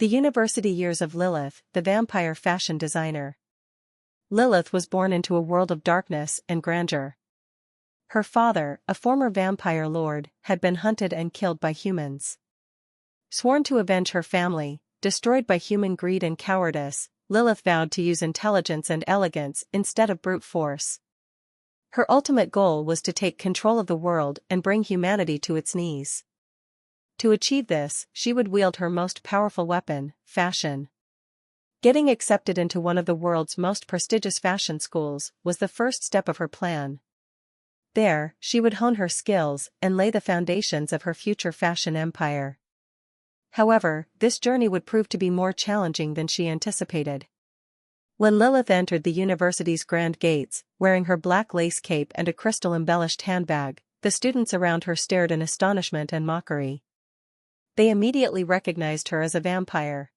The university years of Lilith, the vampire fashion designer. Lilith was born into a world of darkness and grandeur. Her father, a former vampire lord, had been hunted and killed by humans. Sworn to avenge her family, destroyed by human greed and cowardice, Lilith vowed to use intelligence and elegance instead of brute force. Her ultimate goal was to take control of the world and bring humanity to its knees. To achieve this, she would wield her most powerful weapon, fashion. Getting accepted into one of the world's most prestigious fashion schools was the first step of her plan. There, she would hone her skills and lay the foundations of her future fashion empire. However, this journey would prove to be more challenging than she anticipated. When Lilith entered the university's grand gates, wearing her black lace cape and a crystal-embellished handbag, the students around her stared in astonishment and mockery. They immediately recognized her as a vampire.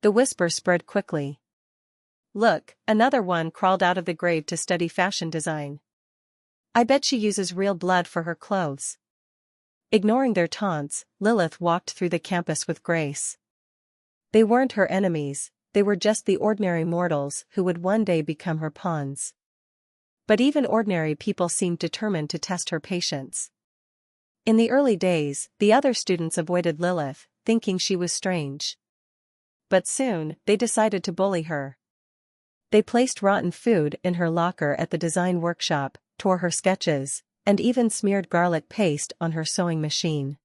The whisper spread quickly. "Look, another one crawled out of the grave to study fashion design. I bet she uses real blood for her clothes." Ignoring their taunts, Lilith walked through the campus with grace. They weren't her enemies, they were just the ordinary mortals who would one day become her pawns. But even ordinary people seemed determined to test her patience. In the early days, the other students avoided Lilith, thinking she was strange. But soon, they decided to bully her. They placed rotten food in her locker at the design workshop, tore her sketches, and even smeared garlic paste on her sewing machine.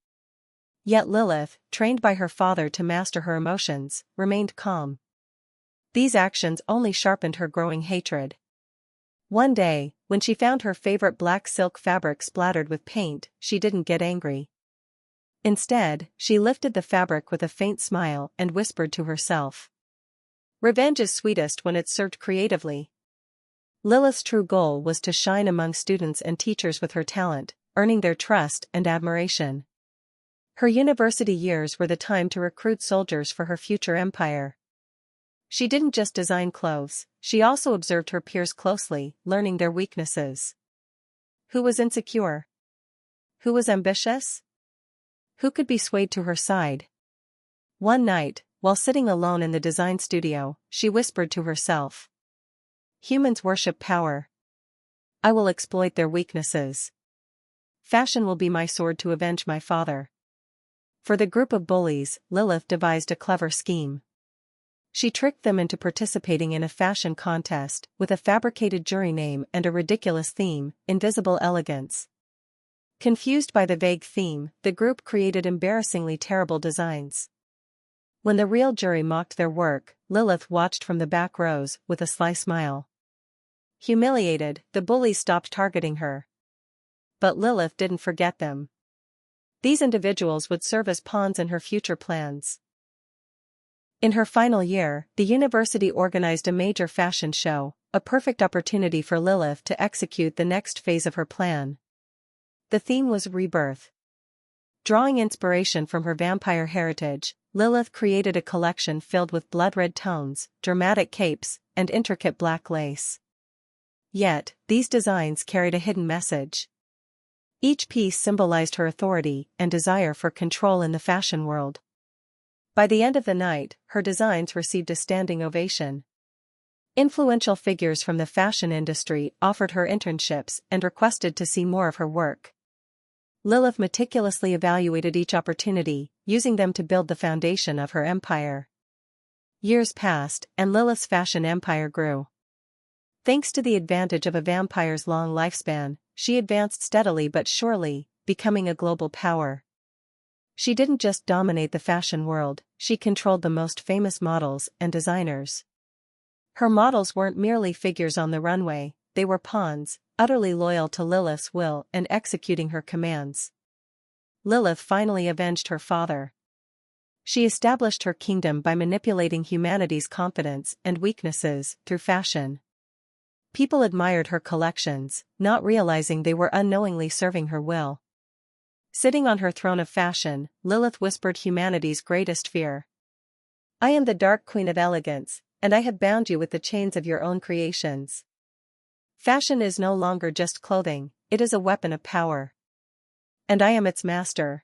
Yet Lilith, trained by her father to master her emotions, remained calm. These actions only sharpened her growing hatred. One day, when she found her favorite black silk fabric splattered with paint, she didn't get angry. Instead, she lifted the fabric with a faint smile and whispered to herself, "Revenge is sweetest when it's served creatively." Lilith's true goal was to shine among students and teachers with her talent, earning their trust and admiration. Her university years were the time to recruit soldiers for her future empire. She didn't just design clothes, she also observed her peers closely, learning their weaknesses. Who was insecure? Who was ambitious? Who could be swayed to her side? One night, while sitting alone in the design studio, she whispered to herself, "Humans worship power. I will exploit their weaknesses. Fashion will be my sword to avenge my father." For the group of bullies, Lilith devised a clever scheme. She tricked them into participating in a fashion contest with a fabricated jury name and a ridiculous theme, Invisible Elegance. Confused by the vague theme, the group created embarrassingly terrible designs. When the real jury mocked their work, Lilith watched from the back rows with a sly smile. Humiliated, the bullies stopped targeting her. But Lilith didn't forget them. These individuals would serve as pawns in her future plans. In her final year, the university organized a major fashion show, a perfect opportunity for Lilith to execute the next phase of her plan. The theme was rebirth. Drawing inspiration from her vampire heritage, Lilith created a collection filled with blood-red tones, dramatic capes, and intricate black lace. Yet, these designs carried a hidden message. Each piece symbolized her authority and desire for control in the fashion world. By the end of the night, her designs received a standing ovation. Influential figures from the fashion industry offered her internships and requested to see more of her work. Lilith meticulously evaluated each opportunity, using them to build the foundation of her empire. Years passed, and Lilith's fashion empire grew. Thanks to the advantage of a vampire's long lifespan, she advanced steadily but surely, becoming a global power. She didn't just dominate the fashion world, she controlled the most famous models and designers. Her models weren't merely figures on the runway, they were pawns, utterly loyal to Lilith's will and executing her commands. Lilith finally avenged her father. She established her kingdom by manipulating humanity's confidence and weaknesses through fashion. People admired her collections, not realizing they were unknowingly serving her will. Sitting on her throne of fashion, Lilith whispered humanity's greatest fear. "I am the Dark Queen of Elegance, and I have bound you with the chains of your own creations. Fashion is no longer just clothing, it is a weapon of power. And I am its master."